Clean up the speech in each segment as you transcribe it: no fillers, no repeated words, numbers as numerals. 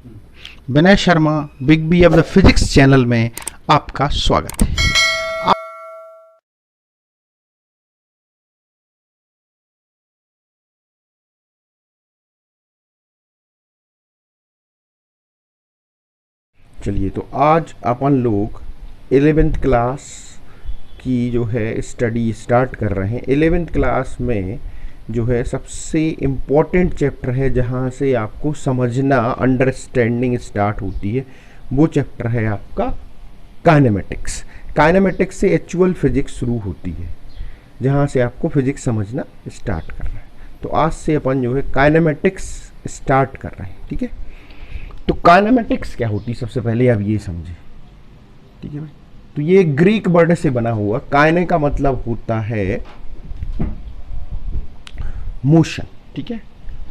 Vinay Sharma big B of the physics channel में आपका स्वागत है। चलिए, तो आज अपन लोग 11th क्लास की जो है स्टडी स्टार्ट कर रहे हैं। 11th क्लास में जो है सबसे इम्पॉर्टेंट चैप्टर है, जहाँ से आपको समझना अंडरस्टैंडिंग स्टार्ट होती है, वो चैप्टर है आपका काइनेमेटिक्स। काइनेमेटिक्स से एक्चुअल फिजिक्स शुरू होती है, जहाँ से आपको फिजिक्स समझना स्टार्ट करना है। तो आज से अपन जो है काइनेमेटिक्स स्टार्ट कर रहे हैं, ठीक है। तो काइनेमेटिक्स क्या होती है, सबसे पहले आप ये समझे, ठीक है भाई। तो ये ग्रीक वर्ड से बना हुआ, काइने का मतलब होता है मोशन, ठीक है।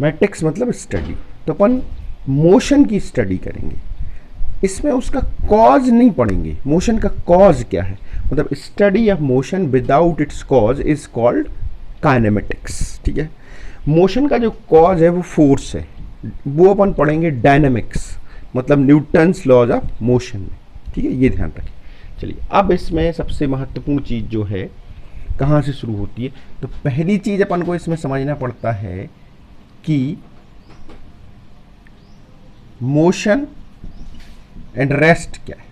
मैटिक्स मतलब स्टडी। तो अपन मोशन की स्टडी करेंगे, इसमें उसका कॉज नहीं पढ़ेंगे। मोशन का कॉज क्या है, मतलब study of motion without its cause is called kinematics, ठीक है। मोशन का जो कॉज है वो फोर्स है, वो अपन पढ़ेंगे डायनामिक्स, मतलब न्यूटन्स लॉज ऑफ मोशन में, ठीक है। ये ध्यान रखें। चलिए, अब इसमें सबसे महत्वपूर्ण चीज़ जो है कहाँ से शुरू होती है, तो पहली चीज़ अपन को इसमें समझना पड़ता है कि मोशन एंड रेस्ट क्या है,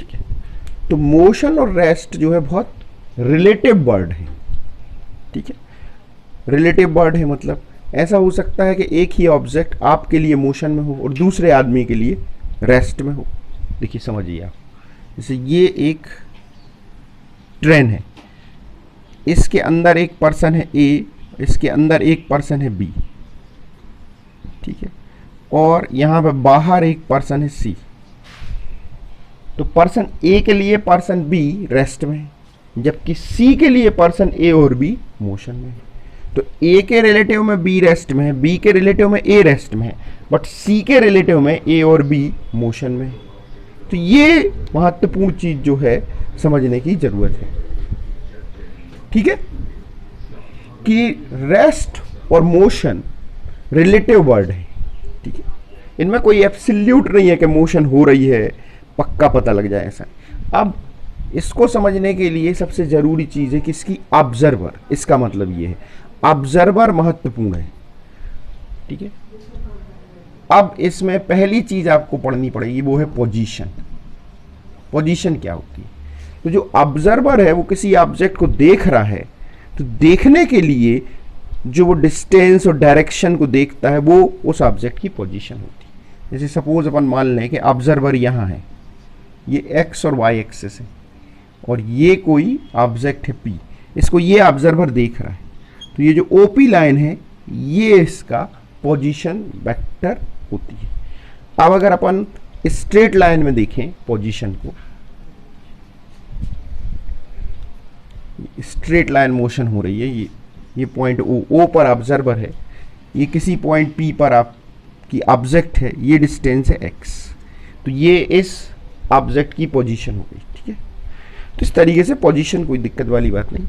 ठीक है। तो मोशन और रेस्ट जो है बहुत रिलेटिव वर्ड है, ठीक है। रिलेटिव वर्ड है मतलब ऐसा हो सकता है कि एक ही ऑब्जेक्ट आपके लिए मोशन में हो और दूसरे आदमी के लिए रेस्ट में हो। देखिए, समझिए आप, जैसे ये एक ट्रेन है, इसके अंदर एक पर्सन है ए, इसके अंदर एक पर्सन है बी, ठीक है, और यहाँ पे बाहर एक पर्सन है सी। तो पर्सन ए के लिए पर्सन बी रेस्ट में है, जबकि सी के लिए पर्सन ए और बी मोशन में है। तो ए के रिलेटिव में बी रेस्ट में है, बी के रिलेटिव में ए रेस्ट में है, बट सी के रिलेटिव में ए और बी मोशन में है। तो ये महत्वपूर्ण चीज जो है समझने की जरूरत है, ठीक है, कि रेस्ट और मोशन रिलेटिव वर्ड है, ठीक है। इनमें कोई एब्सोल्यूट नहीं है कि मोशन हो रही है पक्का पता लग जाए, ऐसा। अब इसको समझने के लिए सबसे जरूरी चीज है कि इसकी ऑब्जर्वर, इसका मतलब ये है ऑब्जर्वर महत्वपूर्ण है, ठीक है। अब इसमें पहली चीज आपको पढ़नी पड़ेगी, वो है पोजीशन। पोजीशन क्या होती है, तो जो ऑब्जर्वर है वो किसी ऑब्जेक्ट को देख रहा है, तो देखने के लिए जो वो डिस्टेंस और डायरेक्शन को देखता है वो उस ऑब्जेक्ट की पोजीशन होती है। जैसे सपोज अपन मान लें कि ऑब्जर्वर यहाँ है, ये एक्स और वाई एक्सिस है, और ये कोई ऑब्जेक्ट है पी, इसको ये ऑब्जर्वर देख रहा है। तो ये जो ओपी लाइन है ये इसका पोजीशन वेक्टर होती है। अब अगर अपन स्ट्रेट लाइन में देखें पोजीशन को, स्ट्रेट लाइन मोशन हो रही है, ये पॉइंट ओ पर ऑब्जर्वर है, ये किसी पॉइंट पी पर आपकी ऑब्जेक्ट है, ये डिस्टेंस है एक्स, तो ये इस ऑब्जेक्ट की पोजीशन हो गई, ठीक है। तो इस तरीके से पोजीशन कोई दिक्कत वाली बात नहीं।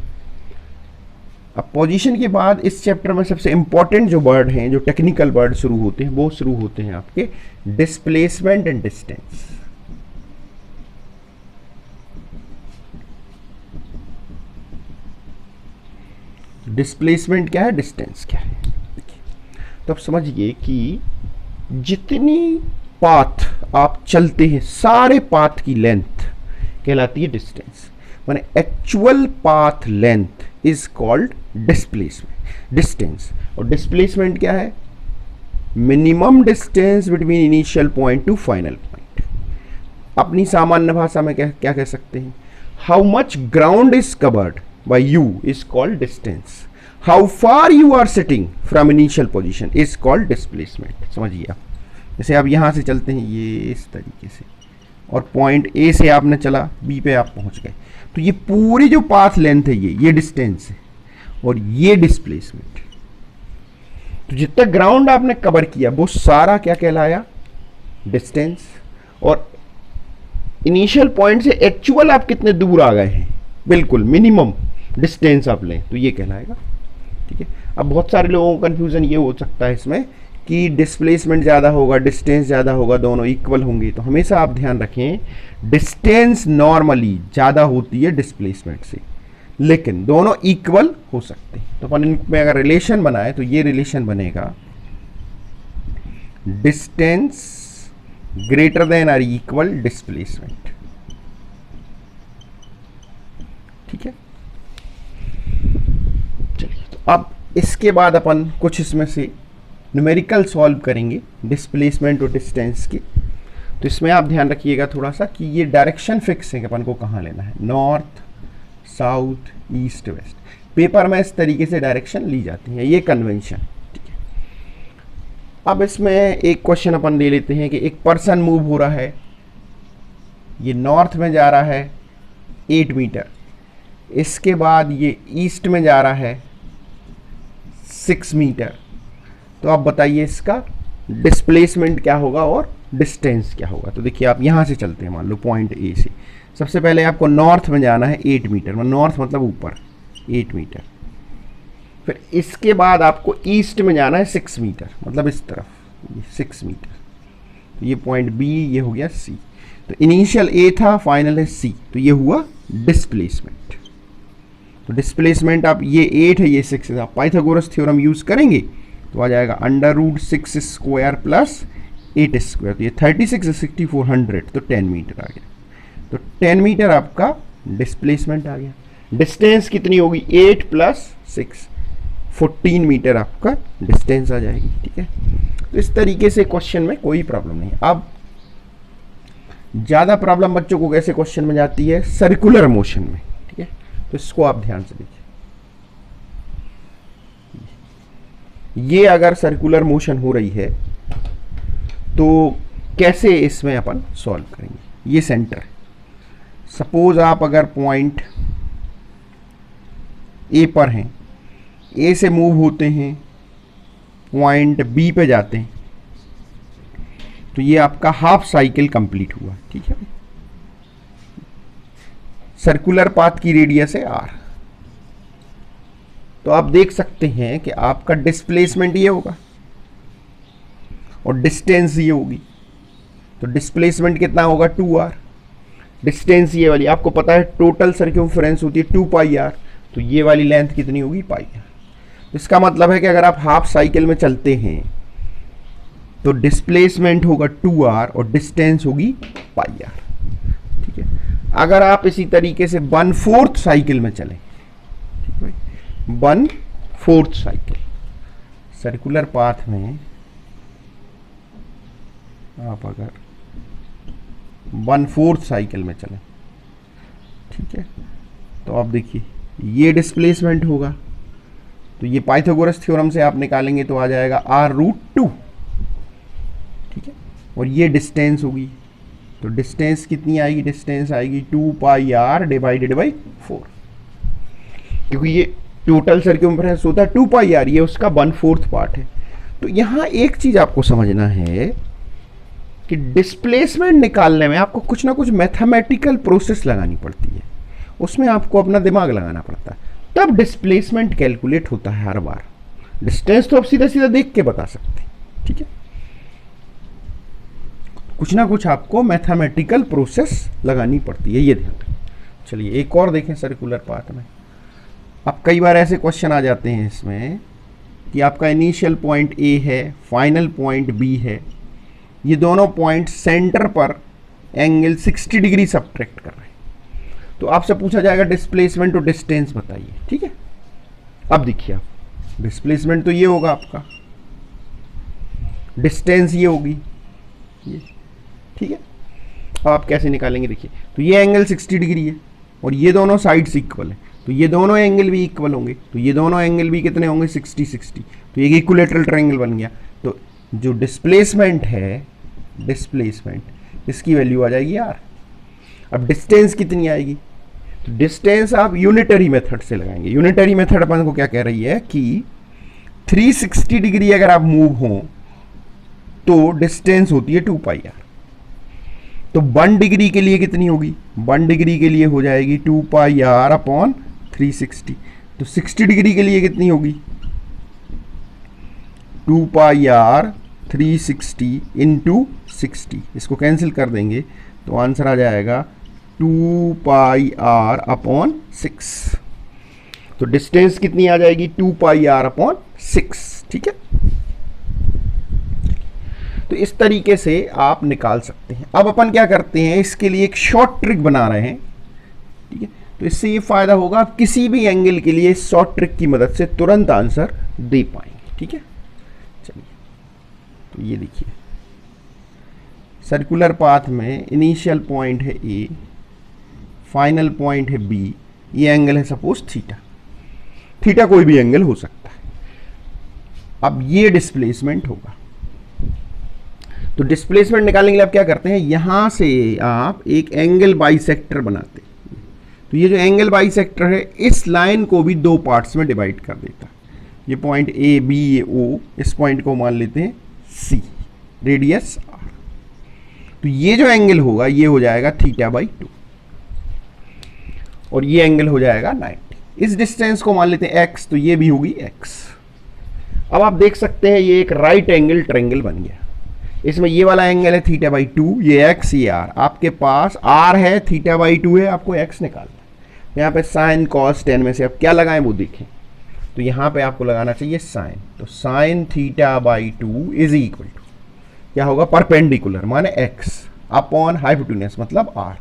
अब पोजीशन के बाद इस चैप्टर में सबसे इंपॉर्टेंट जो वर्ड हैं, जो टेक्निकल वर्ड शुरू होते हैं, वो शुरू होते हैं आपके डिस्प्लेसमेंट एंड डिस्टेंस। डिस्प्लेसमेंट क्या है, डिस्टेंस क्या है। तो अब समझिए कि जितनी पाथ आप चलते हैं, सारे पाथ की लेंथ कहलाती है डिस्टेंस, माने actual path length is called displacement, distance. और डिस्प्लेसमेंट क्या है, minimum distance between initial point to final point. अपनी सामान्य भाषा में क्या क्या कह सकते हैं, how much ground is covered by you is called distance, how far you are sitting from initial position is called displacement. समझिए आप, जैसे आप यहाँ से चलते हैं ये इस तरीके से, और पॉइंट ए से आपने चला, बी पे आप पहुंच गए, तो ये पूरी जो पाथ लेंथ है ये डिस्टेंस है, और ये डिस्प्लेसमेंट। तो जितना ग्राउंड आपने कवर किया वो सारा क्या कहलाया, डिस्टेंस। और इनिशियल पॉइंट से एक्चुअल आप कितने दूर आ गए हैं, बिल्कुल मिनिमम डिस्टेंस आप लें तो ये कहलाएगा, ठीक है। अब बहुत सारे लोगों को कंफ्यूजन ये हो सकता है इसमें कि डिस्प्लेसमेंट ज़्यादा होगा, डिस्टेंस ज़्यादा होगा, दोनों इक्वल होंगे, तो हमेशा आप ध्यान रखें डिस्टेंस नॉर्मली ज़्यादा होती है डिस्प्लेसमेंट से, लेकिन दोनों इक्वल हो सकते हैं। तो अपन इनमें अगर रिलेशन बनाए तो ये रिलेशन बनेगा डिस्टेंस ग्रेटर देन और इक्वल डिस्प्लेसमेंट। ठीक है, चलिए तो अब इसके बाद अपन कुछ इसमें से न्यूमेरिकल सॉल्व करेंगे डिस्प्लेसमेंट और डिस्टेंस की। तो इसमें आप ध्यान रखिएगा थोड़ा सा कि ये डायरेक्शन फिक्स है कि अपन को कहाँ लेना है, north, south, east, west. Paper में इस तरीके से डायरेक्शन ली जाती है, ये कन्वेंशन। ठीक है, अब इसमें एक क्वेश्चन अपन ले लेते हैं कि एक पर्सन मूव हो रहा है, ये नॉर्थ में जा रहा है 8 मीटर, इसके बाद ये ईस्ट में जा रहा है 6 मीटर। तो आप बताइए इसका डिस्प्लेसमेंट क्या होगा और डिस्टेंस क्या होगा। तो देखिए आप यहाँ से चलते हैं, मान लो पॉइंट ए से। सबसे पहले आपको नॉर्थ में जाना है 8 मीटर, नॉर्थ मतलब ऊपर 8 मीटर। फिर इसके बाद आपको ईस्ट में जाना है 6 मीटर, मतलब इस तरफ ये 6 मीटर। तो ये पॉइंट बी, ये हो गया सी। तो इनिशियल ए था, फाइनल है सी, तो ये हुआ डिस्प्लेसमेंट। तो डिस्प्लेसमेंट आप ये 8 है, ये 6 है, आप पाइथागोरस थ्योरम यूज करेंगे तो आ जाएगा √6 स्क्वायर प्लस 8 स्क्वायर। तो ये 36 6400, तो 10 मीटर आ गया। तो 10 मीटर आपका डिस्प्लेसमेंट आ गया। डिस्टेंस कितनी होगी, 8 + 6 14 मीटर आपका डिस्टेंस आ जाएगी। ठीक है, तो इस तरीके से क्वेश्चन में कोई प्रॉब्लम नहीं है। अब ज़्यादा प्रॉब्लम बच्चों को कैसे क्वेश्चन में जाती है, सर्कुलर मोशन में। ठीक है, तो इसको आप ध्यान से देखिए। ये अगर सर्कुलर मोशन हो रही है तो कैसे इसमें अपन सॉल्व करेंगे। ये सेंटर है, सपोज आप अगर पॉइंट ए पर हैं, ए से मूव होते हैं, पॉइंट बी पे जाते हैं, तो ये आपका हाफ साइकिल कंप्लीट हुआ। ठीक है, सर्कुलर पाथ की रेडियस है r। तो आप देख सकते हैं कि आपका डिस्प्लेसमेंट ये होगा और डिस्टेंस ये होगी। तो डिस्प्लेसमेंट कितना होगा 2r, डिस्टेंस ये वाली आपको पता है टोटल सर्कम्फ्रेंस होती है 2πr, तो ये वाली लेंथ कितनी होगी πr। तो इसका मतलब है कि अगर आप हाफ साइकिल में चलते हैं तो डिस्प्लेसमेंट होगा 2r और डिस्टेंस होगी πr। ठीक है, अगर आप इसी तरीके से 1/4 साइकिल में चलें, 1/4 साइकिल सर्कुलर पाथ में आप अगर 1/4 साइकिल में चलें, ठीक है, तो आप देखिए ये डिस्प्लेसमेंट होगा। तो ये पाइथागोरस थ्योरम से आप निकालेंगे तो आ जाएगा r√2। ठीक है, और ये डिस्टेंस होगी, तो डिस्टेंस कितनी आएगी, डिस्टेंस आएगी 2πr डिवाइडेड बाई 4, क्योंकि ये टोटल सर्कम्फ्रेंस होता है 2πr, ये उसका 1/4 पार्ट है। तो यहाँ एक चीज आपको समझना है कि डिस्प्लेसमेंट निकालने में आपको कुछ ना कुछ मैथमेटिकल प्रोसेस लगानी पड़ती है, उसमें आपको अपना दिमाग लगाना पड़ता है, तब डिस्प्लेसमेंट कैलकुलेट होता है हर बार। डिस्टेंस तो आप सीधा सीधा देख के बता सकते हैं। ठीक है, कुछ ना कुछ आपको मैथमेटिकल प्रोसेस लगानी पड़ती है, ये ध्यान रखें। चलिए एक और देखें सर्कुलर पाथ में। अब कई बार ऐसे क्वेश्चन आ जाते हैं इसमें कि आपका इनिशियल पॉइंट ए है, फाइनल पॉइंट बी है, ये दोनों पॉइंट सेंटर पर एंगल 60 डिग्री सब्ट्रैक्ट कर रहे हैं। तो आपसे पूछा जाएगा डिस्प्लेसमेंट और डिस्टेंस बताइए। ठीक है, अब देखिए आप डिस्प्लेसमेंट तो ये होगा आपका, डिस्टेंस ये होगी ये। ठीक है, अब आप कैसे निकालेंगे, देखिए तो ये एंगल 60 डिग्री है और ये दोनों साइड्स इक्वल है, तो ये दोनों एंगल भी इक्वल होंगे, तो ये दोनों एंगल भी कितने होंगे 60-60, तो एक इक्विलेटरल ट्रायंगल बन गया। तो जो डिस्प्लेसमेंट है, डिस्प्लेसमेंट इसकी वैल्यू आ जाएगी r। अब डिस्टेंस कितनी आएगी, तो डिस्टेंस आप यूनिटरी मेथड से लगाएंगे। यूनिटरी मेथड अपन को क्या कह रही है कि 360 डिग्री अगर आप मूव हो तो डिस्टेंस होती है 2πr। तो 1 डिग्री के लिए कितनी होगी, 1 डिग्री के लिए हो जाएगी 2πr अपॉन 360। तो 60 डिग्री के लिए कितनी होगी 2 पाई आर 360 इंटू 60, इसको कैंसिल कर देंगे तो आंसर आ जाएगा 2 पाई आर अपॉन 6। तो डिस्टेंस कितनी आ जाएगी? 2 पाई आर अपॉन 6। ठीक है, तो इस तरीके से आप निकाल सकते हैं। अब अपन क्या करते हैं, इसके लिए एक शॉर्ट ट्रिक बना रहे हैं। ठीक है, तो इससे ये फायदा होगा, आप किसी भी एंगल के लिए शॉर्ट ट्रिक की मदद से तुरंत आंसर दे पाएंगे। ठीक है, चलिए, तो ये देखिए, सर्कुलर पाथ में इनिशियल पॉइंट है ए, फाइनल पॉइंट है बी, ये एंगल है सपोज थीटा। थीटा कोई भी एंगल हो सकता है। अब ये डिस्प्लेसमेंट होगा, तो डिस्प्लेसमेंट निकालने के लिए आप क्या करते हैं, यहां से आप एक एंगल बाइसेक्टर बनाते हैं। तो ये जो एंगल बाइसेक्टर है, इस लाइन को भी दो पार्ट्स में डिवाइड कर देता है। ये पॉइंट ए बी ए ओ, इस पॉइंट को मान लेते हैं सी, रेडियस आर। तो ये जो एंगल होगा ये हो जाएगा θ/2 और ये एंगल हो जाएगा 90। इस डिस्टेंस को मान लेते हैं x, तो ये भी होगी x। अब आप देख सकते हैं ये एक राइट एंगल ट्रायंगल बन गया। इसमें ये वाला एंगल है θ/2, ये x, ये r। आपके पास r है, θ/2 है, आपको x निकालना है। यहाँ पे साइन कॉस टेन में से आप क्या लगाएं वो देखें। तो यहाँ पे आपको लगाना चाहिए साइन, तो साइन θ/2 इज इक्वल टू क्या होगा, परपेंडिकुलर माने x अपॉन हाइपोटेन्यूस मतलब r।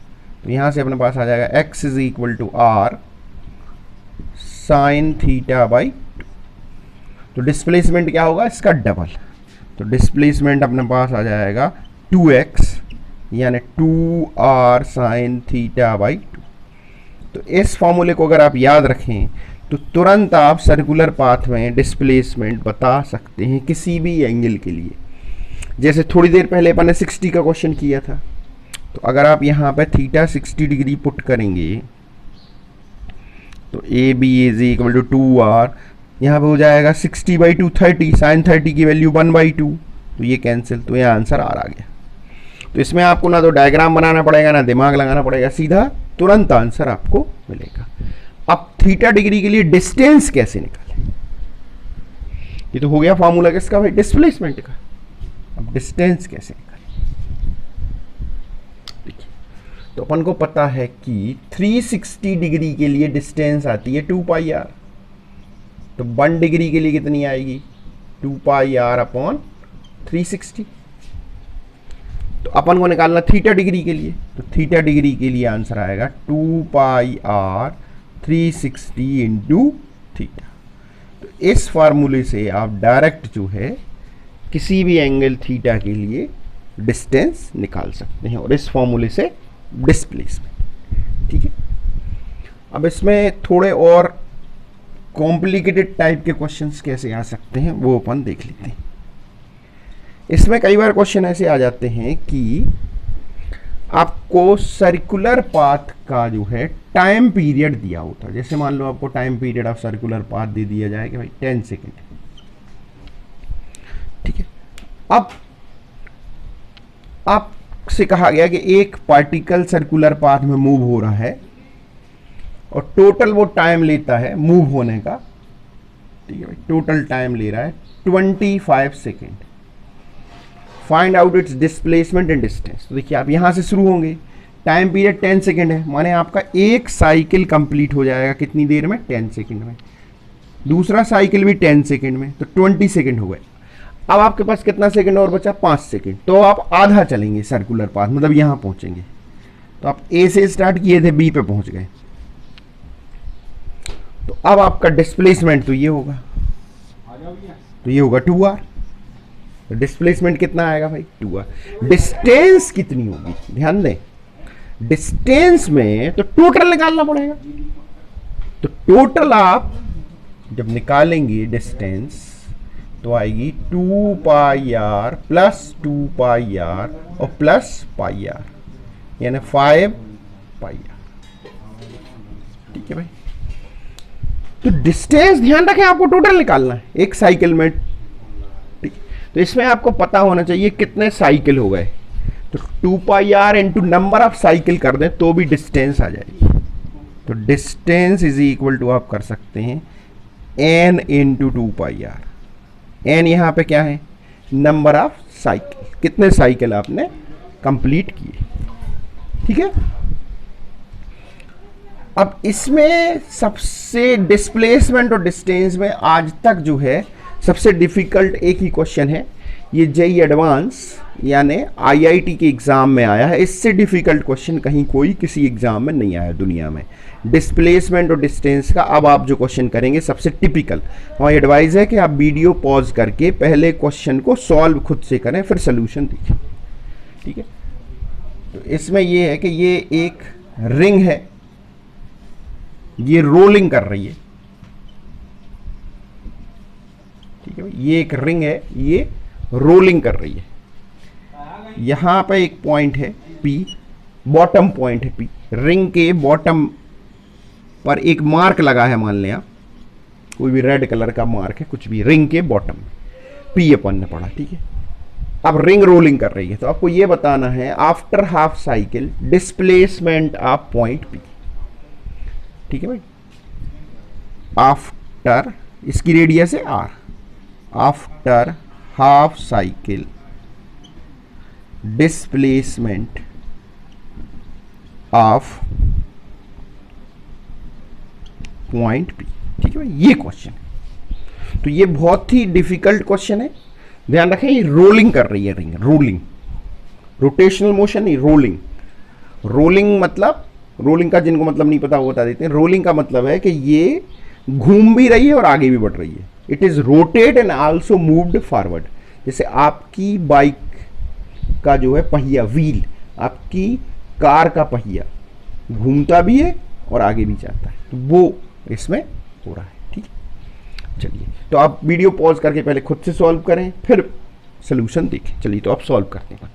तो यहाँ से अपने पास आ जाएगा x is equal to r sine θ/2। तो डिस्प्लेसमेंट क्या होगा, इसका डबल। तो डिस्प्लेसमेंट अपने पास आ जाएगा 2x यानी 2r साइन θ/2। तो इस फॉर्मूले को अगर आप याद रखें तो तुरंत आप सर्कुलर पाथ में डिस्प्लेसमेंट बता सकते हैं किसी भी एंगल के लिए। जैसे थोड़ी देर पहले अपन ने 60 का क्वेश्चन किया था, तो अगर आप यहाँ पे थीटा 60 डिग्री पुट करेंगे तो a b is equal to 2r, यहाँ पे हो जाएगा 60/2 30, साइन 30 की वैल्यू 1/2, तो ये कैंसिल, तो यहाँ आंसर r आ गया। तो इसमें आपको ना तो डायग्राम बनाना पड़ेगा ना दिमाग लगाना पड़ेगा, सीधा तुरंत आंसर आपको मिलेगा। अब थीटा डिग्री के लिए डिस्टेंस कैसे निकालें, ये तो हो गया फॉर्मूला किसका भाई, डिस्प्लेसमेंट का। अब डिस्टेंस कैसे निकालें, देखिए, तो अपन को पता है कि 360 डिग्री के लिए डिस्टेंस आती है 2 पाई आर। तो 1 डिग्री के लिए कितनी आएगी, 2 पाई आर अपॉन 360। तो अपन को निकालना थीटा डिग्री के लिए, तो थीटा डिग्री के लिए आंसर आएगा 2 पाई आर 360 इंटू थीटा। तो इस फार्मूले से आप डायरेक्ट जो है किसी भी एंगल थीटा के लिए डिस्टेंस निकाल सकते हैं, और इस फॉर्मूले से डिस्प्लेसमेंट। ठीक है, अब इसमें थोड़े और कॉम्प्लिकेटेड टाइप के क्वेश्चंस कैसे आ सकते हैं वो अपन देख लेते हैं। इसमें कई बार क्वेश्चन ऐसे आ जाते हैं कि आपको सर्कुलर पाथ का जो है टाइम पीरियड दिया होता है। जैसे मान लो आपको time period of circular path दे दिया जाए कि भाई 10 सेकेंड, ठीक है। अब आपसे कहा गया कि एक पार्टिकल सर्कुलर पाथ में मूव हो रहा है और टोटल वो टाइम लेता है मूव होने का, ठीक है भाई, टोटल टाइम ले रहा है 25 second. Find out it's displacement and distance. तो देखिए आप यहां से शुरू होंगे, टाइम पीरियड 10 सेकेंड है, माने आपका एक साइकिल कंप्लीट हो जाएगा कितनी देर में, 10 सेकेंड में। दूसरा साइकिल भी 10 सेकेंड में, तो 20 सेकेंड हो गए। अब आपके पास कितना सेकेंड और बचा, 5 सेकेंड। तो आप आधा चलेंगे सर्कुलर पाथ, मतलब यहां पहुंचेंगे। तो आप ए से स्टार्ट किए थे, बी पे पहुंच गए। तो अब आपका डिस्प्लेसमेंट तो ये होगा, तो ये होगा 2r। तो डिस्प्लेसमेंट कितना आएगा भाई, 2r। डिस्टेंस कितनी होगी, ध्यान दें, डिस्टेंस में तो टोटल निकालना पड़ेगा। तो टोटल आप जब निकालेंगे डिस्टेंस तो आएगी 2 pi are plus 2 pi are और प्लस पाई आर, यानी 5 पाई आर। ठीक है भाई, तो डिस्टेंस ध्यान रखें आपको टोटल निकालना है एक साइकिल में। ठीक, तो इसमें आपको पता होना चाहिए कितने साइकिल हो गए। तो 2 pi r into number of cycle कर दें तो भी डिस्टेंस आ जाएगी। तो डिस्टेंस इज इक्वल टू आप कर सकते हैं n into 2 pi r. N यहाँ पे क्या है, नंबर ऑफ साइकिल, कितने साइकिल आपने कंप्लीट किए। ठीक है, अब इसमें सबसे डिस्प्लेसमेंट और डिस्टेंस में आज तक जो है सबसे डिफिकल्ट एक ही क्वेश्चन है, ये जेई एडवांस यानी आईआईटी के एग्जाम में आया है। इससे डिफिकल्ट क्वेश्चन कहीं कोई किसी एग्जाम में नहीं आया दुनिया में, डिस्प्लेसमेंट और डिस्टेंस का। अब आप जो क्वेश्चन करेंगे सबसे टिपिकल, हमारी एडवाइस है कि आप वीडियो पॉज करके पहले क्वेश्चन को सॉल्व खुद से करें, फिर सोल्यूशन दीजिए। ठीक है, तो इसमें ये है कि ये एक रिंग है, ये रोलिंग कर रही है। ठीक है, ये एक रिंग है, ये रोलिंग कर रही है। यहां पे एक पॉइंट है P, बॉटम पॉइंट है P, रिंग के बॉटम पर एक मार्क लगा है, मान लें आप कोई भी रेड कलर का मार्क है, कुछ भी, रिंग के बॉटम में P अपन ने पढ़ा। ठीक है, अब रिंग रोलिंग कर रही है, तो आपको ये बताना है after half cycle displacement of point P। ठीक है भाई, आफ्टर, इसकी रेडियस है R, after half cycle displacement of point P। ठीक है भाई, ये क्वेश्चन है, तो ये बहुत ही डिफिकल्ट क्वेश्चन है। ध्यान रखें, ये रोलिंग कर रही है रिंग, रोलिंग, रोटेशनल मोशन नहीं, रोलिंग। रोलिंग मतलब, रोलिंग का जिनको मतलब नहीं पता वो बता देते हैं। रोलिंग का मतलब है कि ये घूम भी रही है और आगे भी बढ़ रही है। It is rotated and also moved forward. जैसे आपकी बाइक का जो है पहिया, व्हील, आपकी कार का पहिया घूमता भी है और आगे भी जाता है, तो वो इसमें हो रहा है। ठीक है, चलिए, तो आप वीडियो पॉज करके पहले खुद से सॉल्व करें, फिर सोल्यूशन देखें। चलिए, तो आप सॉल्व करते हैं।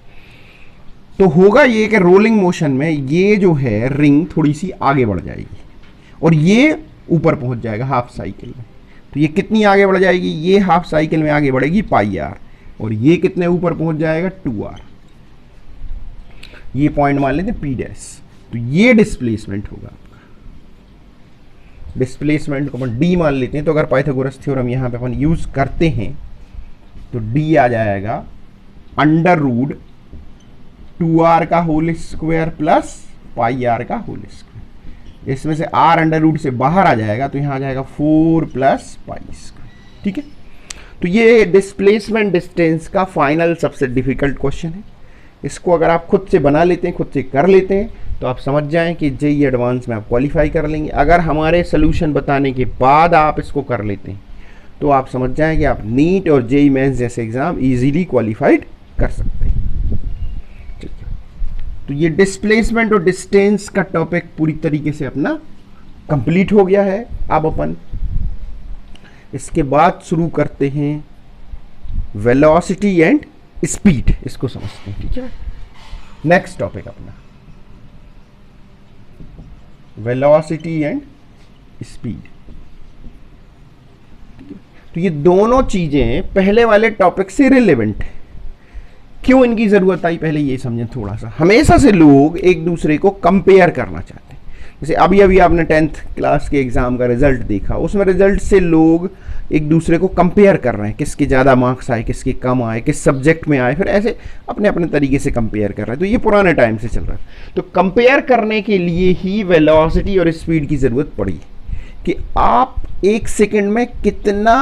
तो होगा ये कि रोलिंग मोशन में ये जो है रिंग थोड़ी सी आगे बढ़ जाएगी और ये ऊपर पहुंच जाएगा हाफ साइकिल में। तो ये कितनी आगे बढ़ जाएगी, ये हाफ साइकिल में आगे बढ़ेगी पाई आर, और ये कितने ऊपर पहुंच जाएगा 2r। ये पॉइंट मान लेते हैं P डैश, तो ये डिस्प्लेसमेंट होगा आपका। डिस्प्लेसमेंट को अपन D मान लेते हैं, तो अगर पाइथागोरस थ्योरम यहां पे अपन यूज करते हैं तो D आ जाएगा अंडर रूट 2r का whole square plus pi r का होल स्क्वायर। इसमें से r अंडर रूट से बाहर आ जाएगा, तो यहां आ जाएगा 4 प्लस पाई स्क्वायर। ठीक है, तो ये डिस्प्लेसमेंट डिस्टेंस का फाइनल सबसे डिफिकल्ट क्वेश्चन है। इसको अगर आप खुद से बना लेते हैं, खुद से कर लेते हैं, तो आप समझ जाएं कि जेई एडवांस में आप क्वालिफाई कर लेंगे। अगर हमारे सोल्यूशन बताने के बाद आप इसको कर लेते हैं, तो आप समझ जाएं कि आप नीट और जेई मेंस जैसे एग्जाम इजीली क्वालिफाइड कर सकते हैं। तो ये डिस्प्लेसमेंट और डिस्टेंस का टॉपिक पूरी तरीके से अपना कंप्लीट हो गया है। अब अपन इसके बाद शुरू करते हैं वेलोसिटी एंड स्पीड, इसको समझते हैं। ठीक है, नेक्स्ट टॉपिक अपना वेलोसिटी एंड स्पीड। तो ये दोनों चीजें पहले वाले टॉपिक से रिलेवेंट है। क्यों इनकी जरूरत आई, पहले ये समझें थोड़ा सा। हमेशा से लोग एक दूसरे को कंपेयर करना चाहते हैं। जैसे अभी अभी आपने 10th क्लास के एग्जाम का रिजल्ट देखा, उसमें रिजल्ट से लोग एक दूसरे को कंपेयर कर रहे हैं, किसके ज़्यादा मार्क्स आए, किसके कम आए, किस सब्जेक्ट में आए, फिर ऐसे अपने अपने तरीके से कंपेयर कर रहे हैं। तो ये पुराने टाइम से चल रहा है। तो कंपेयर करने के लिए ही वेलोसिटी और स्पीड की ज़रूरत पड़ी कि आप एक सेकेंड में कितना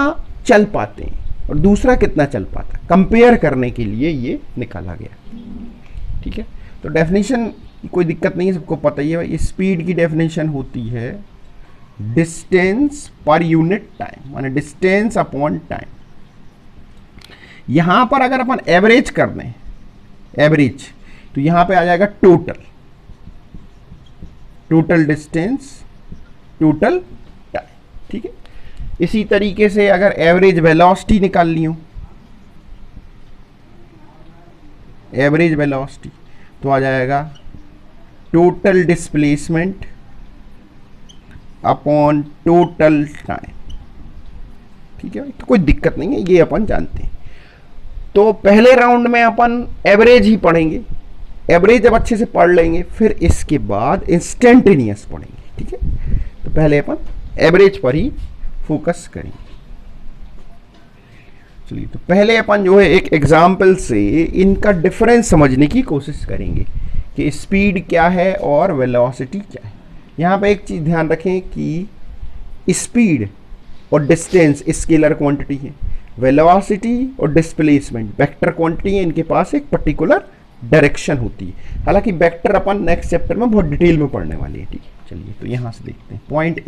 चल पाते हैं और दूसरा कितना चल पाता है, कंपेयर करने के लिए ये निकाला गया। ठीक है, तो डेफिनेशन कोई दिक्कत नहीं है, सबको पता ही है भाई। स्पीड की डेफिनेशन होती है डिस्टेंस पर यूनिट टाइम, माने डिस्टेंस अपॉन टाइम। यहां पर अगर अपन एवरेज कर दें, एवरेज, तो यहां पे आ जाएगा total, total distance, total time. ठीक है, इसी तरीके से अगर एवरेज वेलोसिटी निकाल ली हो, एवरेज वेलोसिटी, तो आ जाएगा total displacement upon total time. ठीक है, तो कोई दिक्कत नहीं है, ये अपन जानते हैं। तो पहले राउंड में अपन एवरेज ही पढ़ेंगे, एवरेज जब अच्छे से पढ़ लेंगे फिर इसके बाद इंस्टेंटेनियस पढ़ेंगे। ठीक है, तो पहले अपन एवरेज पर ही फोकस करेंगे। चलिए, तो पहले अपन जो है एक एग्जाम्पल से इनका डिफरेंस समझने की कोशिश करेंगे कि स्पीड क्या है और वेलोसिटी क्या है। यहाँ पे एक चीज़ ध्यान रखें कि स्पीड और डिस्टेंस स्केलर क्वांटिटी है, वेलोसिटी और डिस्प्लेसमेंट वेक्टर क्वांटिटी है। इनके पास एक पर्टिकुलर डायरेक्शन होती है। हालांकि वेक्टर अपन नेक्स्ट चैप्टर में बहुत डिटेल में पढ़ने वाले हैं। ठीक है, चलिए तो यहाँ से देखते हैं पॉइंट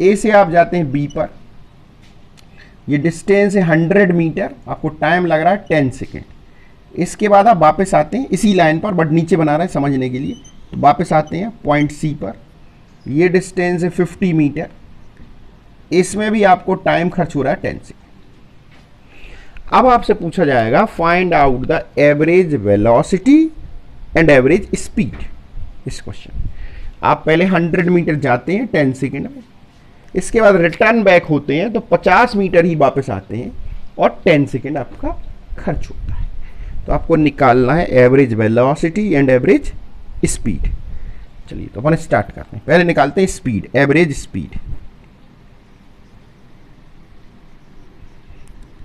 ए से आप जाते हैं बी पर। ये डिस्टेंस है 100 मीटर, आपको टाइम लग रहा है 10 सेकेंड। इसके बाद आप वापस आते हैं इसी लाइन पर, बट नीचे बना रहे हैं समझने के लिए। तो वापस आते हैं पॉइंट सी पर। ये डिस्टेंस है 50 मीटर, इसमें भी आपको टाइम खर्च हो रहा है 10 सेकेंड। अब आपसे पूछा जाएगा find out the average velocity and average speed. इस क्वेश्चन आप पहले 100 मीटर जाते हैं 10 सेकेंड में, इसके बाद रिटर्न बैक होते हैं तो 50 मीटर ही वापस आते हैं और 10 सेकेंड आपका खर्च होता है। तो आपको निकालना है average velocity and average speed. चलिए तो अपन स्टार्ट करते हैं। पहले निकालते हैं स्पीड, एवरेज स्पीड।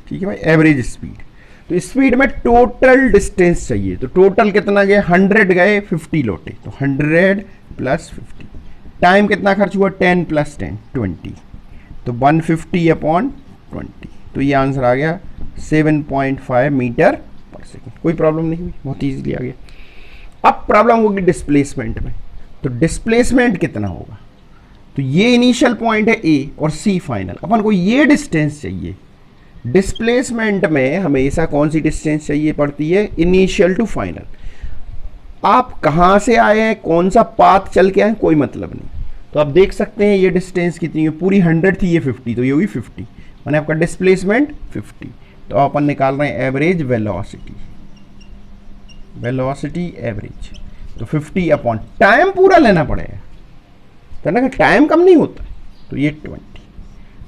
ठीक है भाई, एवरेज स्पीड। तो स्पीड में टोटल डिस्टेंस चाहिए, तो टोटल कितना गए, 100 गए 50 लौटे, तो 100 प्लस 50। टाइम कितना खर्च हुआ, 10 प्लस 10 20, तो 150 अपॉन 20। तो ये आंसर आ गया 7.5 मीटर पर सेकेंड। कोई प्रॉब्लम नहीं हुई, बहुत ईजिली आ गया। अब प्रॉब्लम होगी डिस्प्लेसमेंट में। तो डिस्प्लेसमेंट कितना होगा, तो ये इनिशियल पॉइंट है ए और सी फाइनल। अपन को ये डिस्टेंस चाहिए। डिस्प्लेसमेंट में हमेशा कौन सी डिस्टेंस चाहिए पड़ती है, इनिशियल टू फाइनल। आप कहाँ से आए हैं, कौन सा पाथ चल के आए, कोई मतलब नहीं। तो आप देख सकते हैं ये डिस्टेंस कितनी है, पूरी 100 थी, ये 50, तो ये होगी 50, माने आपका डिस्प्लेसमेंट 50। तो अपन निकाल रहे हैं एवरेज वेलोसिटी, वेलोसिटी एवरेज। तो 50 अपॉन टाइम पूरा लेना पड़ेगा, तो ना टाइम कम नहीं होता, तो ये 20।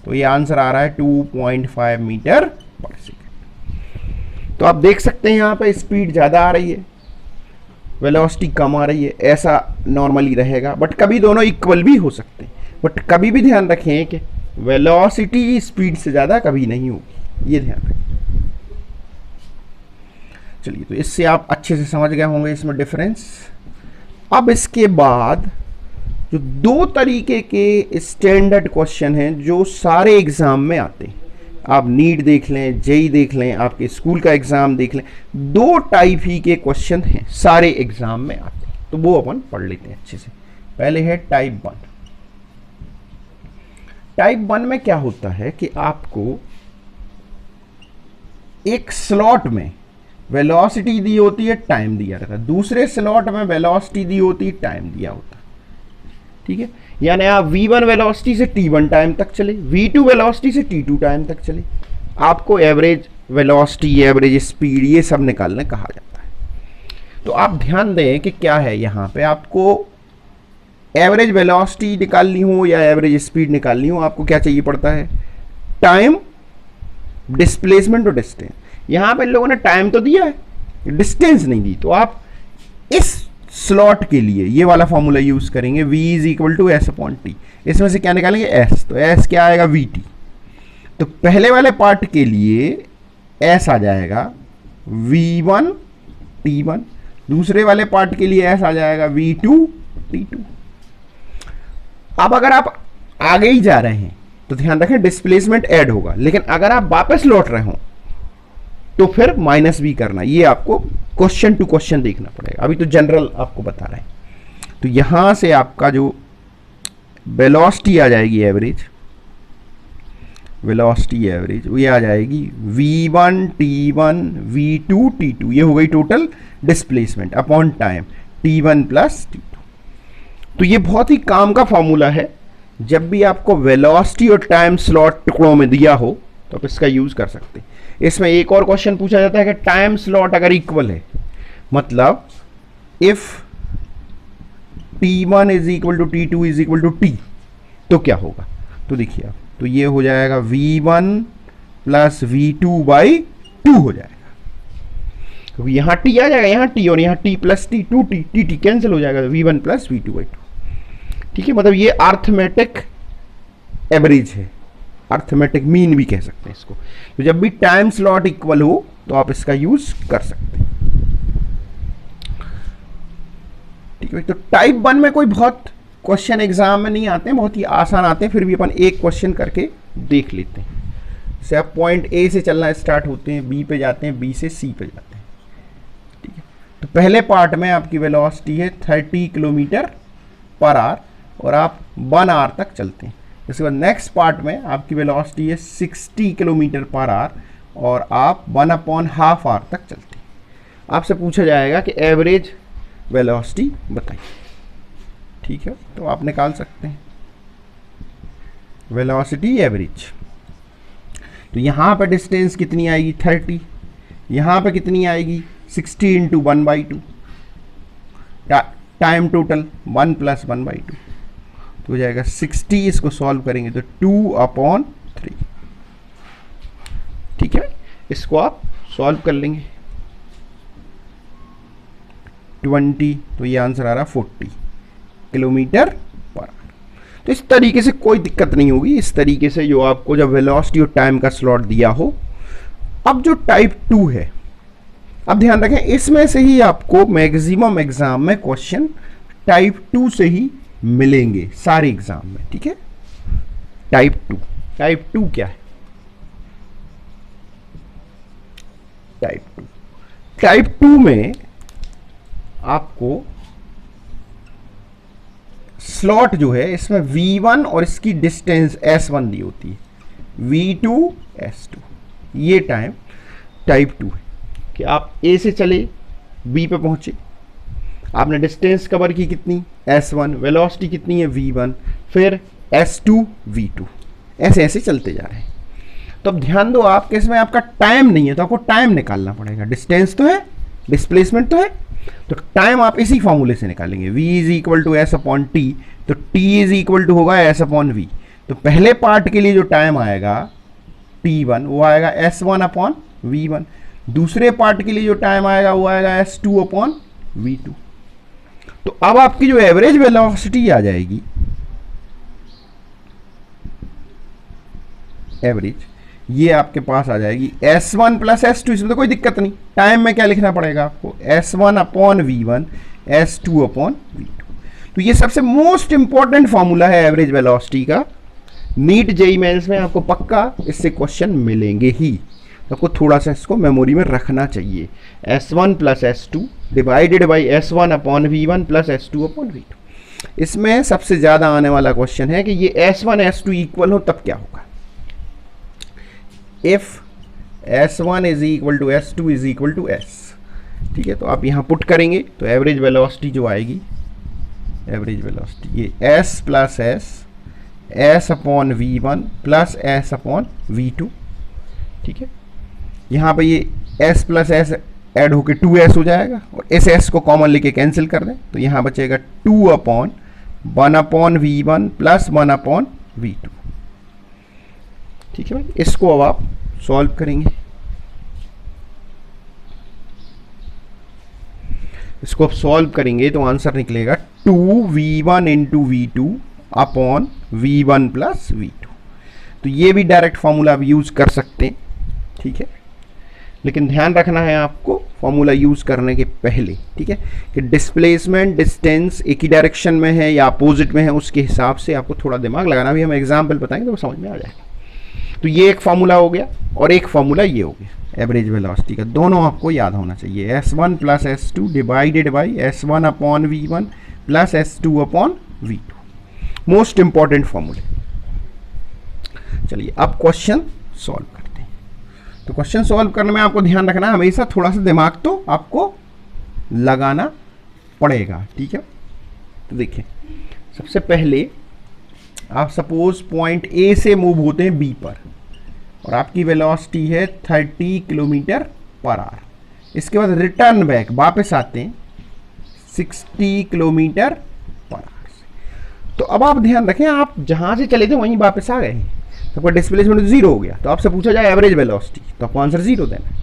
तो ये आंसर आ रहा है 2.5 मीटर पर सेकेंड। तो आप देख सकते हैं यहाँ पे स्पीड ज़्यादा आ रही है, वेलोसिटी कम आ रही है। ऐसा नॉर्मली रहेगा, बट कभी दोनों इक्वल भी हो सकते हैं। बट कभी भी ध्यान रखें कि वेलोसिटी स्पीड से ज़्यादा कभी नहीं होगी, ये ध्यान रखें। चलिए, तो इससे आप अच्छे से समझ गए होंगे इसमें डिफरेंस। अब इसके बाद जो दो तरीके के स्टैंडर्ड क्वेश्चन हैं जो सारे एग्जाम में आते हैं, आप नीट देख लें, जेई देख लें, आपके स्कूल का एग्जाम देख लें, दो टाइप ही के क्वेश्चन हैं सारे एग्जाम में आते हैं। तो वो अपन पढ़ लेते हैं अच्छे से। पहले है टाइप 1। टाइप 1 में क्या होता है कि आपको एक स्लॉट में वेलोसिटी दी होती है, टाइम दिया रहता है, दूसरे स्लॉट में वेलोसिटी दी होती है, टाइम दिया होता है। ठीक है, यानी आप v1 वेलोसिटी से t1 टाइम तक चले, v2 वेलोसिटी से t2 टाइम तक चले। आपको एवरेज वेलोसिटी, एवरेज स्पीड, ये सब निकालने कहा जाता है। तो आप ध्यान दें कि क्या है, यहाँ पे आपको एवरेज वेलोसिटी निकालनी हो या एवरेज स्पीड निकालनी हो, आपको क्या चाहिए पड़ता है, टाइम, डिस्प्लेसमेंट और डिस्टेंस। यहाँ पे इन लोगों ने टाइम तो दिया है, डिस्टेंस नहीं दी। तो आप इस स्लॉट के लिए ये वाला फॉर्मूला यूज करेंगे, v is equal to s upon t. इसमें से क्या निकालेंगे, s, तो s क्या आएगा, vt। तो पहले वाले पार्ट के लिए s आ जाएगा v1 t1, दूसरे वाले पार्ट के लिए s आ जाएगा v2 t2। अब अगर आप आगे ही जा रहे हैं तो ध्यान रखें डिस्प्लेसमेंट ऐड होगा, लेकिन अगर आप वापस लौट रहे हो तो फिर माइनस भी करना। ये आपको क्वेश्चन टू क्वेश्चन देखना पड़ेगा, अभी तो जनरल आपको बता रहे हैं। तो यहां से आपका जो वेलोसिटी आ जाएगी एवरेज, वेलोसिटी एवरेज ये आ जाएगी v1 t1 v2 t2, ये हो गई total displacement upon time t1 plus t2। तो ये बहुत ही काम का फॉर्मूला है, जब भी आपको वेलोसिटी और टाइम स्लॉट टुकड़ों में दिया हो तो आप इसका यूज कर सकते हैं। इसमें एक और क्वेश्चन पूछा जाता है कि टाइम स्लॉट अगर इक्वल है, मतलब if t1 is equal to t2 is equal to t, तो क्या होगा। तो देखिए आप, तो ये हो जाएगा v1 प्लस v2 बाई 2 हो जाएगा, क्योंकि यहाँ t आ जाएगा, यहाँ t और यहाँ t plus t 2t, t cancel हो जाएगा, v1 प्लस v2 बाई 2। ठीक है, मतलब ये अर्थमेटिक एवरेज है। अर्थमेटिक मीन भी कह सकते हैं इसको। तो जब भी टाइम स्लॉट इक्वल हो तो आप इसका यूज कर सकते हैं। ठीक है, तो टाइप 1 में कोई बहुत क्वेश्चन एग्जाम में नहीं आते हैं, बहुत ही आसान आते हैं, फिर भी अपन एक क्वेश्चन करके देख लेते हैं। जैसे आप पॉइंट ए से चलना स्टार्ट होते हैं, बी पे जाते हैं, बी से सी पे जाते हैं। ठीक है, तो पहले पार्ट में आपकी वेलोसिटी है 30 किलोमीटर पर आवर और आप 1 आवर तक चलते हैं। इसके बाद नेक्स्ट पार्ट में आपकी वेलोसिटी है 60 किलोमीटर पर आवर और आप 1/2 आवर तक चलते हैं। आपसे पूछा जाएगा कि एवरेज वेलोसिटी बताइए। ठीक है, तो आप निकाल सकते हैं वेलोसिटी एवरेज। तो यहाँ पर डिस्टेंस कितनी आएगी 30, यहाँ पे कितनी आएगी 60 इंटू 1/2, टाइम टोटल 1 + 1/2 तो हो जाएगा 60। इसको सॉल्व करेंगे तो 2/3। ठीक है, इसको आप सॉल्व कर लेंगे 20, तो ये आंसर आ रहा 40 किलोमीटर पर आवर। तो इस तरीके से कोई दिक्कत नहीं होगी, इस तरीके से जो आपको जब वेलोसिटी और टाइम का स्लॉट दिया हो। अब जो टाइप 2 है, अब ध्यान रखें इसमें से ही आपको मैक्सिमम एग्जाम में क्वेश्चन टाइप 2 से ही मिलेंगे सारे एग्जाम में। ठीक है, टाइप 2 क्या है? टाइप 2 में आपको स्लॉट जो है इसमें V1 और इसकी डिस्टेंस S1 दी होती है, V2 S2। ये टाइप 2 है कि आप A से चले B पे पहुंचे, आपने डिस्टेंस कवर की कितनी S1, वेलोसिटी कितनी है V1, फिर S2 V2, ऐसे ऐसे चलते जा रहे हैं। तो अब ध्यान दो आप कि इसमें आपका टाइम नहीं है, तो आपको टाइम निकालना पड़ेगा। डिस्टेंस तो है, डिस्प्लेसमेंट तो है, तो टाइम आप इसी फॉर्मूले से निकालेंगे। V = S/T, तो T = होगा S/V। तो पहले पार्ट के लिए जो टाइम आएगा T1 वो आएगा S1/V1, दूसरे पार्ट के लिए जो टाइम आएगा वो आएगा S2/V2। तो अब आपकी जो एवरेज वेलोसिटी आ जाएगी, एवरेज ये आपके पास आ जाएगी S1 + S2। इसमें तो कोई दिक्कत नहीं, टाइम में क्या लिखना पड़ेगा आपको S1/V1 S2/V2। तो ये सबसे मोस्ट इंपॉर्टेंट फॉर्मूला है एवरेज वेलोसिटी का। नीट जेईई मेंस में आपको पक्का इससे क्वेश्चन मिलेंगे ही, तो आपको थोड़ा सा इसको मेमोरी में रखना चाहिए। S1 + S2 divided by S1/V1 + S2/V2। इसमें सबसे ज़्यादा आने वाला क्वेश्चन है कि ये S1 S2 इक्वल हो तब क्या होगा। If S1 = S2 = S। ठीक है, तो आप यहाँ पुट करेंगे तो एवरेज वेलोसिटी जो आएगी, एवरेज वेलोसिटी ये S + S S/V1 + S/V2। ठीक है, यहाँ पे ये S + S ऐड होके 2S हो जाएगा और इस S को कॉमन लेके कैंसिल कर दें तो यहाँ बचेगा 2/1/V1 + 1/V2। ठीक है भाई, इसको अब आप सॉल्व करेंगे। इसको अब सॉल्व करेंगे तो आंसर निकलेगा 2V1 × V2/V1 + V2। तो ये भी डायरेक्ट फॉर्मूला आप यूज कर सकते हैं। ठीक है, लेकिन ध्यान रखना है आपको फॉर्मूला यूज करने के पहले, ठीक है, कि डिस्प्लेसमेंट डिस्टेंस एक ही डायरेक्शन में है या अपोजिट में है, उसके हिसाब से आपको थोड़ा दिमाग लगाना। भी हम एग्जाम्पल बताएंगे तो समझ में आ जाएगा। तो ये एक फॉर्मूला हो गया और एक फॉर्मूला ये हो गया एवरेज वेलोसिटी का, दोनों आपको याद होना चाहिए। S1 + S2 divided by S1/V1 + S2/V2, most important फॉर्मूले। चलिए अब क्वेश्चन सॉल्व करते हैं। तो क्वेश्चन सॉल्व करने में आपको ध्यान रखना है, हमेशा थोड़ा सा दिमाग तो आपको लगाना पड़ेगा। ठीक है, तो देखिए सबसे पहले आप सपोज पॉइंट ए से मूव होते हैं बी पर और आपकी वेलोसिटी है 30 किलोमीटर पर आवर। इसके बाद रिटर्न बैक वापस आते हैं 60 किलोमीटर पर आवर से। तो अब आप ध्यान रखें, आप जहां से चले थे वहीं वापस आ गए हैं, तो आपका डिस्प्लेसमेंट 0 हो गया। तो आपसे पूछा जाए एवरेज वेलोसिटी, तो आपको आंसर 0 देना है।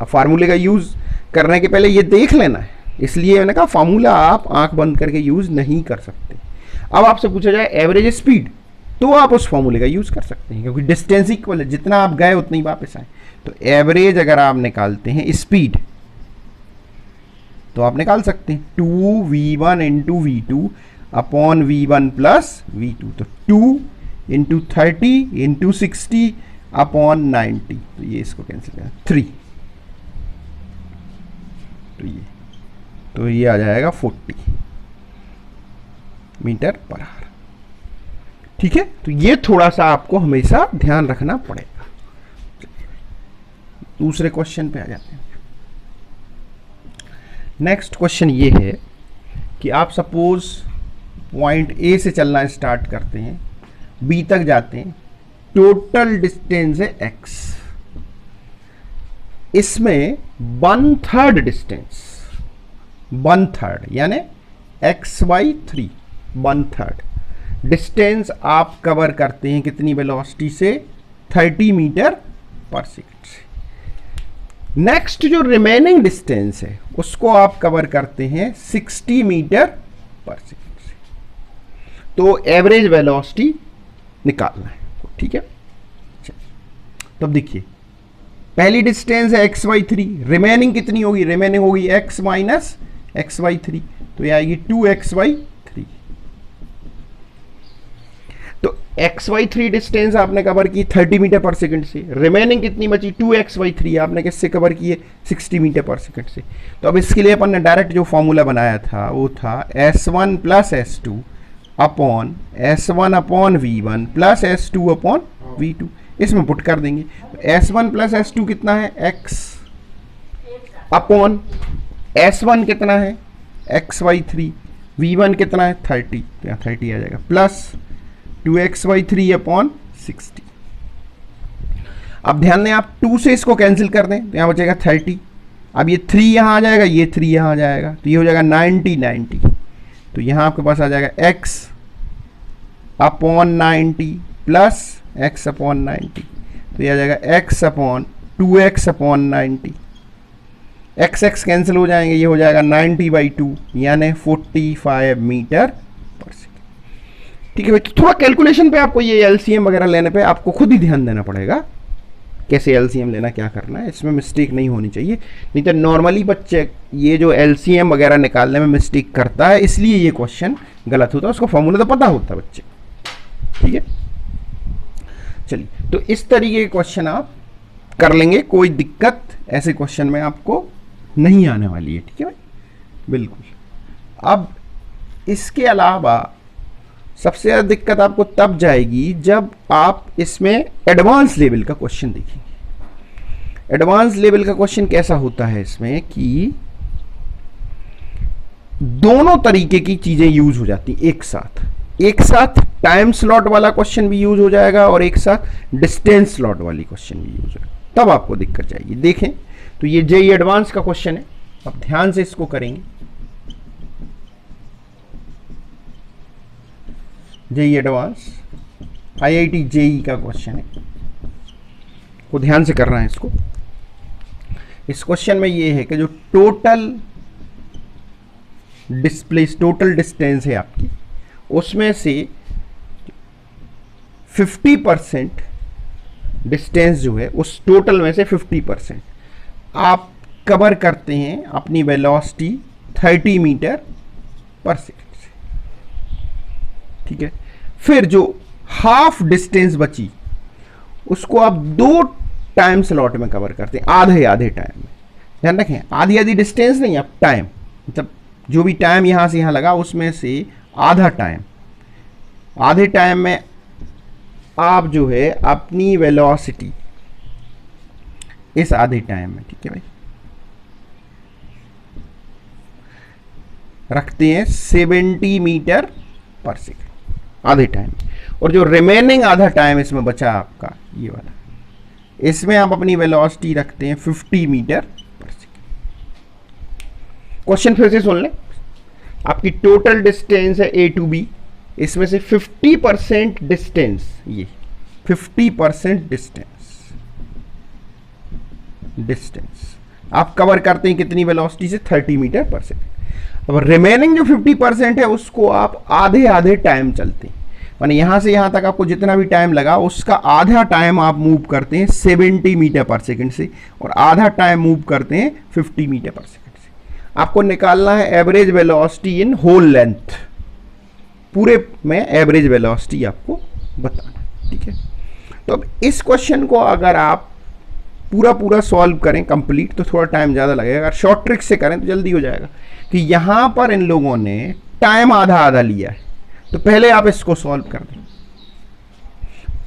अब फार्मूले का यूज करने के पहले ये देख लेना है, इसलिए मैंने कहा फार्मूला आप आंख बंद करके यूज नहीं कर सकते। अब आपसे पूछा जाए एवरेज स्पीड, तो आप उस फॉर्मूले का यूज कर सकते हैं, क्योंकि डिस्टेंस इक्वल है, जितना आप गए उतनी वापस आए। तो एवरेज अगर आप निकालते हैं स्पीड तो आप निकाल सकते हैं 2v1 into V2 upon V1 plus V2, तो 2 इंटू 30 इंटू 60 अपॉन 90, तो ये इसको कैंसिल करें 3, तो ये आ जाएगा 40 मीटर पर आवर। ठीक है, तो ये थोड़ा सा आपको हमेशा ध्यान रखना पड़ेगा। दूसरे क्वेश्चन पे आ जाते हैं। नेक्स्ट क्वेश्चन ये है कि आप सपोज पॉइंट ए से चलना स्टार्ट करते हैं, बी तक जाते हैं, टोटल डिस्टेंस है x, इसमें 1/3 डिस्टेंस, 1/3 यानी x/3 1/3 डिस्टेंस आप कवर करते हैं कितनी वेलोसिटी से, 30 मीटर पर सेकंड से। नेक्स्ट जो रिमेनिंग डिस्टेंस है उसको आप कवर करते हैं 60 मीटर पर सेकंड से। तो एवरेज वेलोसिटी निकालना है, ठीक है। तो अब देखिए पहली डिस्टेंस है x/3, रिमेनिंग कितनी होगी, रिमेनिंग होगी x माइनस x/3, तो ये आएगी 2x/3। तो x/3 डिस्टेंस आपने कवर की 30 मीटर पर सेकंड से, रिमेनिंग कितनी बची 2x/3 आपने किससे कवर की है 60 मीटर पर सेकंड से। तो अब इसके लिए अपन ने डायरेक्ट जो फॉर्मूला बनाया था वो था s1 plus s2 upon s1 upon v1 plus s2 upon v2, इसमें पुट कर देंगे। तो s1 प्लस s2 कितना है x अपॉन s1 कितना है x/3, v1 कितना है 30, तो यहाँ 30 आ जाएगा, प्लस 2x/3 अपॉन 60। अब ध्यान दें आप 2 से इसको कैंसिल कर दें तो यहाँ बचेगा 30, अब ये 3 यहाँ आ जाएगा, ये 3 यहाँ आ जाएगा, तो ये हो जाएगा 90, तो यहाँ आपके पास आ जाएगा x upon 90 plus x upon 90, तो ये आ जाएगा x upon 2x upon 90, x cancel हो जाएंगे, ये हो जाएगा 90/2 यानी 45 मीटर पर सेकेंड। ठीक है भाई, तो थोड़ा कैलकुलेशन पे आपको ये एलसीएम वगैरह लेने पे आपको खुद ही ध्यान देना पड़ेगा, कैसे एलसीएम लेना, क्या करना है, इसमें मिस्टेक नहीं होनी चाहिए। नहीं तो नॉर्मली बच्चे ये जो एलसीएम वगैरह निकालने में मिस्टेक करता है, इसलिए ये क्वेश्चन गलत होता है, उसको फॉर्मूला तो पता होता है बच्चे। ठीक है, चलिए, तो इस तरीके के क्वेश्चन आप कर लेंगे, कोई दिक्कत ऐसे क्वेश्चन में आपको नहीं आने वाली है। ठीक है भाई, बिल्कुल। अब इसके अलावा सबसे ज़्यादा दिक्कत आपको तब जाएगी जब आप इसमें एडवांस लेवल का क्वेश्चन देखेंगे। एडवांस लेवल का क्वेश्चन कैसा होता है इसमें कि दोनों तरीके की चीजें यूज हो जाती एक साथ टाइम स्लॉट वाला क्वेश्चन भी यूज हो जाएगा और एक साथ डिस्टेंस स्लॉट वाली क्वेश्चन भी यूज हो जाएगा, तब आपको दिक्कत जाएगी। देखें तो ये जेईई एडवांस का क्वेश्चन है, अब ध्यान से इसको करेंगे। जेईई एडवांस आईआईटी जेईई का क्वेश्चन है, को ध्यान से करना है इसको। इस क्वेश्चन में ये है कि जो टोटल डिस्टेंस है आपकी, उसमें से 50% डिस्टेंस जो है उस टोटल में से 50% आप कवर करते हैं अपनी वेलोसिटी 30 मीटर पर सेकंड से। ठीक है, फिर जो हाफ डिस्टेंस बची उसको आप 2 टाइम स्लॉट में कवर करते हैं, आधे टाइम में। ध्यान रखें, आधी डिस्टेंस नहीं, आप टाइम, मतलब जो भी टाइम यहां से यहां लगा उसमें से आधा टाइम, आधे टाइम में आप जो है अपनी वेलोसिटी इस आधे टाइम में, ठीक है भाई, रखते हैं 70 मीटर पर सेकंड आधे टाइम। और जो रिमेनिंग आधा टाइम इसमें बचा आपका ये वाला, इसमें आप अपनी वेलोसिटी रखते हैं 50 मीटर पर सेकंड। क्वेश्चन फिर से सुन लें, आपकी टोटल डिस्टेंस है ए टू बी, इसमें से 50% डिस्टेंस, ये 50% डिस्टेंस आप कवर करते हैं कितनी वेलोसिटी से, 30 मीटर पर सेकंड। अब रिमेनिंग जो 50% है उसको आप आधे टाइम चलते हैं। माने यहाँ से यहाँ तक आपको जितना भी टाइम लगा उसका आधा टाइम आप मूव करते हैं 70 मीटर पर सेकंड से और आधा टाइम मूव करते हैं 50 मीटर पर सेकंड से। आपको निकालना है average velocity in whole length, पूरे में एवरेज वेलोसिटी आपको बताना, ठीक है। तो अब इस क्वेश्चन को अगर आप पूरा सॉल्व करें कंप्लीट तो थोड़ा टाइम ज़्यादा लगेगा, अगर शॉर्ट ट्रिक से करें तो जल्दी हो जाएगा। कि यहाँ पर इन लोगों ने टाइम आधा आधा लिया है, तो पहले आप इसको सॉल्व कर दें।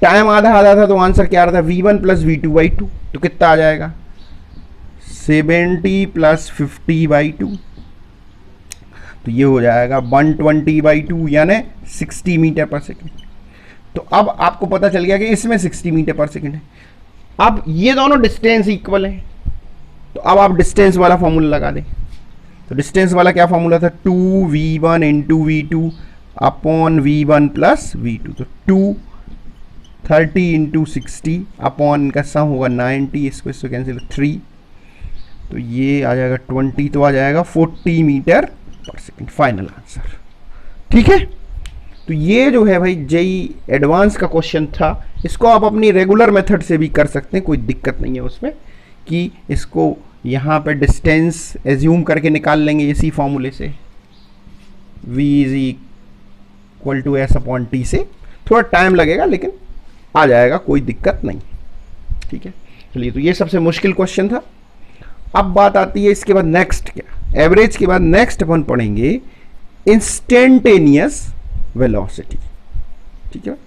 टाइम आधा आधा था तो आंसर क्या आ रहा था, v1 प्लस v2/2, तो कितना आ जाएगा 70 प्लस 50/2, तो ये हो जाएगा 120/2 यानी 60 मीटर पर सेकेंड। तो अब आपको पता चल गया कि इसमें 60 मीटर पर सेकेंड है। अब ये दोनों डिस्टेंस इक्वल है, तो अब आप डिस्टेंस वाला फॉर्मूला लगा दें। तो डिस्टेंस वाला क्या फॉर्मूला था, 2v1 into v2 upon v1 plus v2, तो 230 इंटू 60 अपॉन इनका सम होगा 90, इसको कैंसिल 3, तो ये आ जाएगा 20, तो आ जाएगा 40 मीटर पर सेकेंड फाइनल आंसर, ठीक है। तो ये जो है भाई जेई एडवांस का क्वेश्चन था, इसको आप अपनी रेगुलर मेथड से भी कर सकते हैं, कोई दिक्कत नहीं है उसमें, कि इसको यहाँ पे डिस्टेंस एज्यूम करके निकाल लेंगे इसी फॉर्मूले से, v is equal to s upon t से। थोड़ा टाइम लगेगा लेकिन आ जाएगा, कोई दिक्कत नहीं, ठीक है। चलिए, तो ये सबसे मुश्किल क्वेश्चन था। अब बात आती है इसके बाद नेक्स्ट क्या, एवरेज के बाद नेक्स्ट अपन पढ़ेंगे इंस्टेंटेनियस वेलोसिटी, ठीक है।